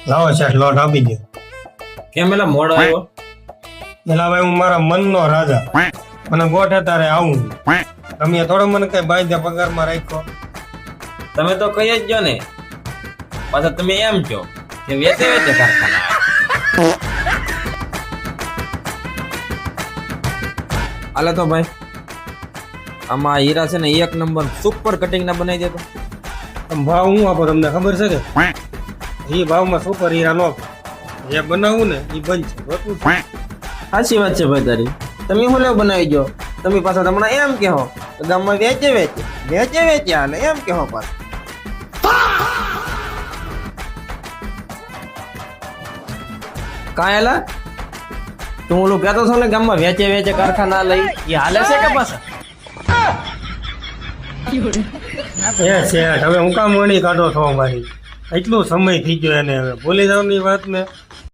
લાવો શેઠ લોટ આપી દો. કેમ એલા મોડો આવ્યો? પેલા ભાઈ હું મારા મનનો રાજા, મને ગોઠે તારે આવું. તમે થોડો મને કઈ બાંધે પગારમાં રાખ્યો. તમે તો કહી જ જો ને, પાછા તમે એમ કહો કે વેચે વેચે કારખાના આવે. હાલે તો ભાઈ, આમાં હીરા છે ને એક નંબર સુપર કટિંગ ના બનાવી દેતો. આમ ભાવ હું આપો તમને ખબર છે કે એ ભાવમાં સુપર હીરા નો જે બનાવવું ને એ બનશે. બરોબર છે? સાચી વાત છે ભાઈ તારી. તમે શું લેવું બનાવી દો, તમે પાછા તમને એમ કહો તો ગામમાં વેચે વેચે વેચે વેચે હાલે એમ કહો પાછા. કાંઈ તું ઓલું કહેતો છો ને ગામમાં વેચે વેચે કારખાના લઈ, એ હાલે છે કે પાછા? એ શેઠ હવે હું કામ વણી કાઢો છો અમારી? એટલો સમય થઈ ગયો એને, હવે ભૂલી જવાની વાત ને.